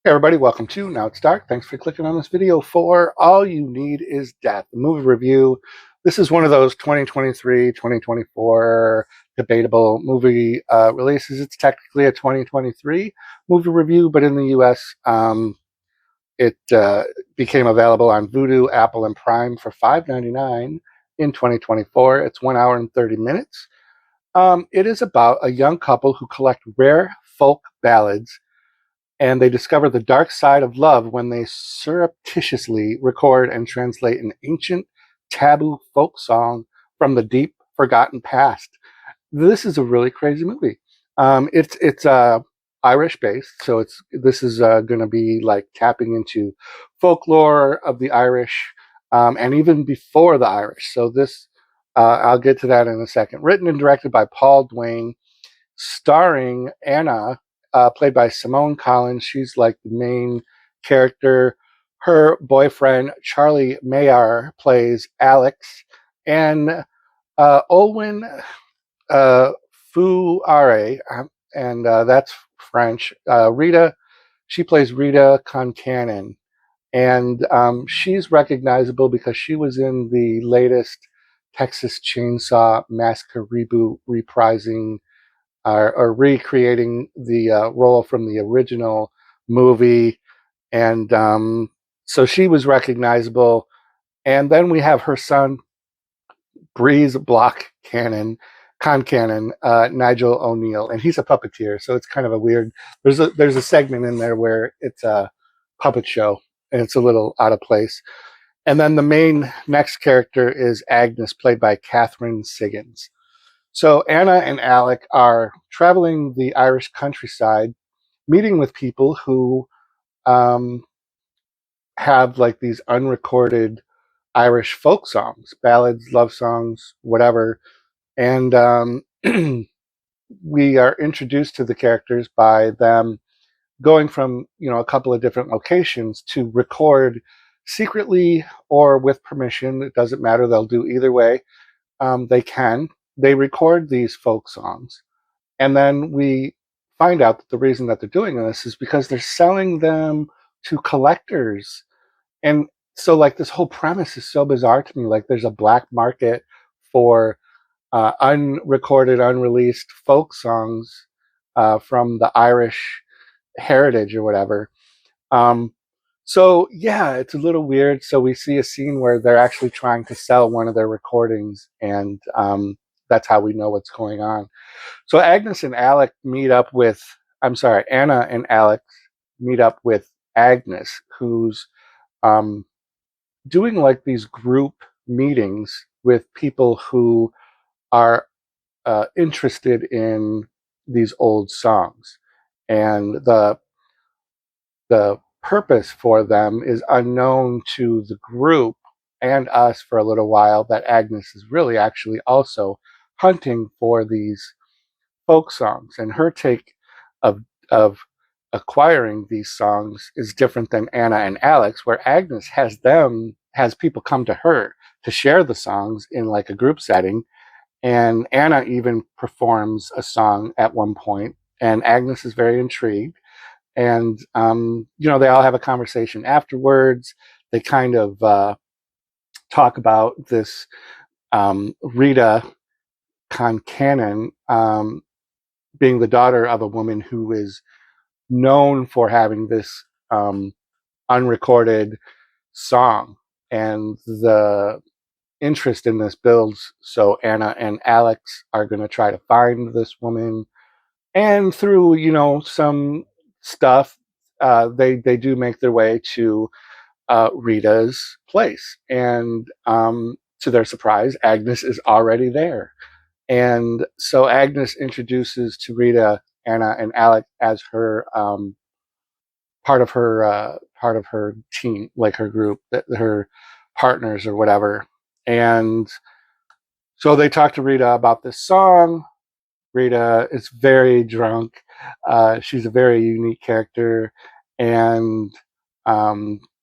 Hey everybody, welcome to Now It's Dark. Thanks for clicking on this video for All You Need Is Death, the movie review. This is one of those 2023, 2024 debatable movie releases. It's technically a 2023 movie review, but in the US, it became available on Vudu, Apple, and Prime for $5.99 in 2024. It's 1 hour and 30 minutes. It is about a young couple who collect rare folk ballads, and they discover the dark side of love when they surreptitiously record and translate an ancient taboo folk song from the deep forgotten past. This is a really crazy movie. It's Irish based, so this is going to be like tapping into folklore of the Irish, and even before the Irish. So this I'll get to that in a second. Written and directed by Paul Duane, starring Anna, played by Simone Collins. She's like the main character. Her boyfriend, Charlie Maher, plays Alex. And Olwen, Fouéré, and that's French. Rita, she plays Rita Concannon. And she's recognizable because she was in the latest Texas Chainsaw Massacre reboot, reprising or recreating the role from the original movie. And so she was recognizable. And then we have her son, Breeze Block Cannon, Concannon, Nigel O'Neill, and he's a puppeteer. So it's kind of a weird. There's a segment in there where it's a puppet show, and it's a little out of place. And then the main next character is Agnes, played by Catherine Siggins. So Anna and Alec are traveling the Irish countryside, meeting with people who have like these unrecorded Irish folk songs, ballads, love songs, whatever. And we are introduced to the characters by them going from, a couple of different locations to record secretly or with permission. It doesn't matter. They'll do either way. They record these folk songs, and then we find out that the reason that they're doing this is because they're selling them to collectors. And so like this whole premise is so bizarre to me. Like there's a black market for unrecorded, unreleased folk songs from the Irish heritage or whatever. So yeah, it's a little weird. So we see a scene where they're actually trying to sell one of their recordings, and that's how we know what's going on. So Anna and Alex meet up with Agnes, who's doing like these group meetings with people who are interested in these old songs, and the purpose for them is unknown to the group and us for a little while. That Agnes is really actually also hunting for these folk songs, and her take of acquiring these songs is different than Anna and Alex, where Agnes has people come to her to share the songs in like a group setting. And Anna even performs a song at one point, and Agnes is very intrigued. And they all have a conversation afterwards. They kind of talk about this Rita Concannon being the daughter of a woman who is known for having this unrecorded song, and the interest in this builds. So Anna and Alex are going to try to find this woman, and through some stuff, they do make their way to Rita's place, and to their surprise, Agnes is already there. And so Agnes introduces to Rita Anna and Alec as her part of her team, like her group, her partners or whatever. And so they talk to Rita about this song. Rita is very drunk. She's a very unique character, and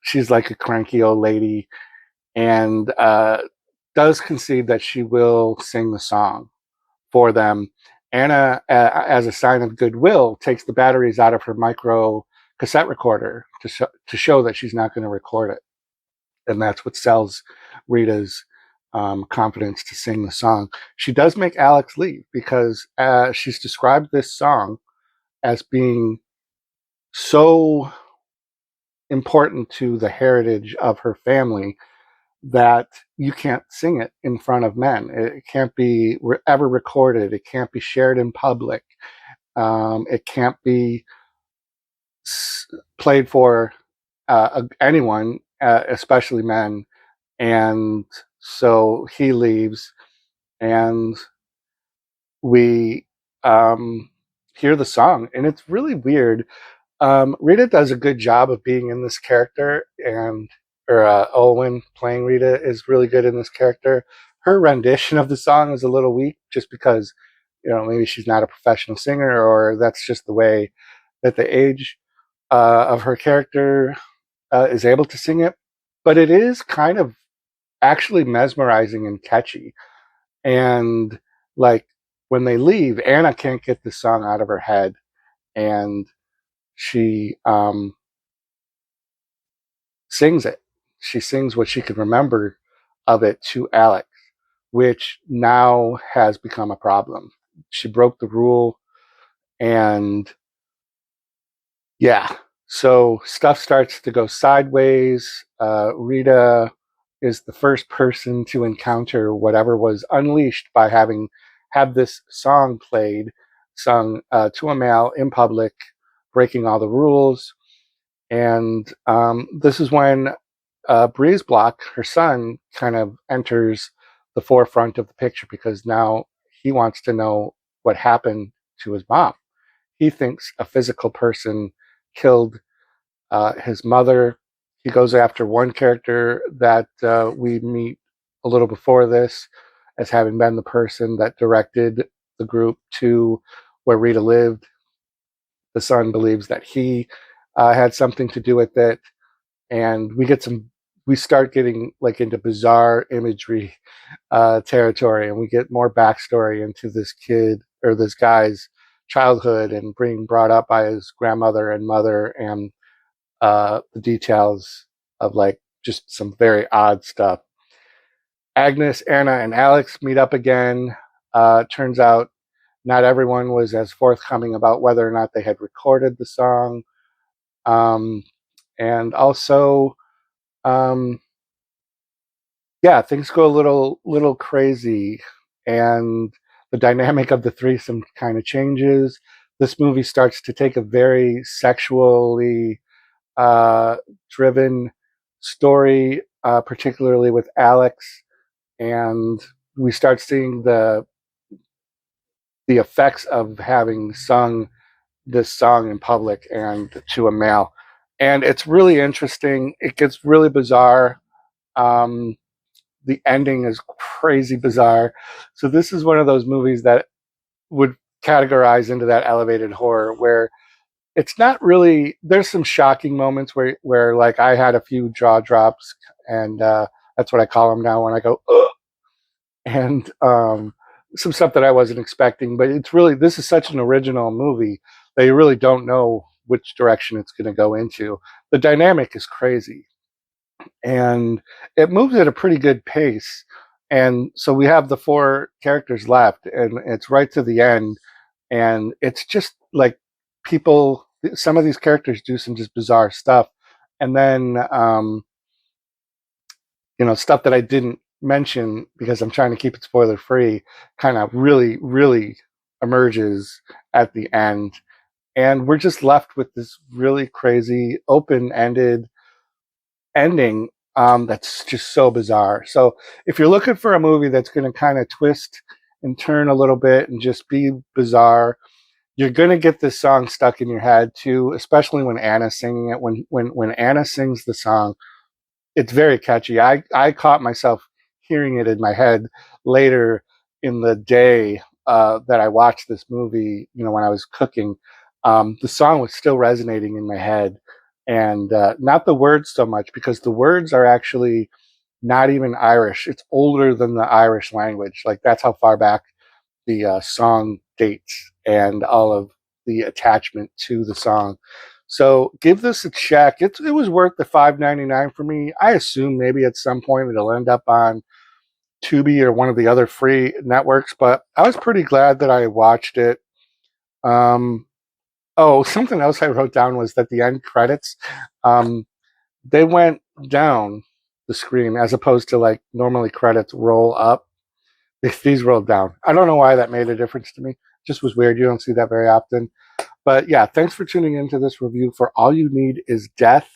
she's like a cranky old lady, and does concede that she will sing the song for them. Anna, as a sign of goodwill, takes the batteries out of her micro cassette recorder to show that she's not going to record it. And that's what sells Rita's confidence to sing the song. She does make Alex leave because she's described this song as being so important to the heritage of her family that you can't sing it in front of men. It can't be ever recorded. It can't be shared in public. It can't be played for anyone, especially men. And so he leaves, and we hear the song, and it's really weird. Rita does a good job of being in this character, or Olwen playing Rita is really good in this character. Her rendition of the song is a little weak, just because, maybe she's not a professional singer, or that's just the way that the age of her character is able to sing it. But it is kind of actually mesmerizing and catchy. And like when they leave, Anna can't get the song out of her head, and she sings it. She sings what she can remember of it to Alex, which now has become a problem. She broke the rule, and yeah, so stuff starts to go sideways. Rita is the first person to encounter whatever was unleashed by having had this song played, sung to a male in public, breaking all the rules. And this is when Breeze Block, her son, kind of enters the forefront of the picture, because now he wants to know what happened to his mom. He thinks a physical person killed his mother. He goes after one character that we meet a little before this as having been the person that directed the group to where Rita lived. The son believes that he had something to do with it, and we start getting like into bizarre imagery territory, and we get more backstory into this kid, or this guy's childhood, and being brought up by his grandmother and mother, and the details of like just some very odd stuff. Agnes, Anna, and Alex meet up again. Turns out not everyone was as forthcoming about whether or not they had recorded the song. And also, yeah, things go a little crazy, and the dynamic of the threesome kind of changes. This movie starts to take a very sexually driven story, particularly with Alex, and we start seeing the effects of having sung this song in public and to a male. And it's really interesting. It gets really bizarre. The ending is crazy bizarre. So this is one of those movies that would categorize into that elevated horror, where it's not really, there's some shocking moments where like I had a few jaw drops, and that's what I call them now when I go, ugh! And some stuff that I wasn't expecting. But it's really, this is such an original movie that you really don't know which direction it's going to go into. The dynamic is crazy, and it moves at a pretty good pace. And so we have the 4 characters left, and it's right to the end, and it's just like some of these characters do some just bizarre stuff, and then stuff that I didn't mention because I'm trying to keep it spoiler free kind of really, really emerges at the end, and we're just left with this really crazy open-ended ending that's just so bizarre. So if you're looking for a movie that's going to kind of twist and turn a little bit and just be bizarre, you're going to get this song stuck in your head too, especially when Anna's singing it. When Anna sings the song, it's very catchy. I caught myself hearing it in my head later in the day that I watched this movie, when I was cooking. The song was still resonating in my head, and not the words so much, because the words are actually not even Irish. It's older than the Irish language. Like, that's how far back the song dates, and all of the attachment to the song. So give this a check. It was worth the $5.99 for me. I assume maybe at some point it'll end up on Tubi or one of the other free networks, but I was pretty glad that I watched it. Oh, something else I wrote down was that the end credits, they went down the screen as opposed to like normally credits roll up. These rolled down. I don't know why that made a difference to me. Just was weird. You don't see that very often. But yeah, thanks for tuning into this review for All You Need Is Death.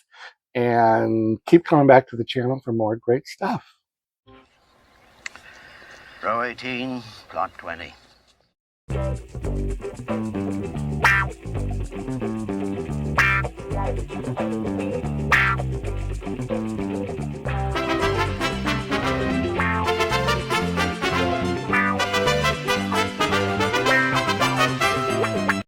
And keep coming back to the channel for more great stuff. Row 18, plot 20.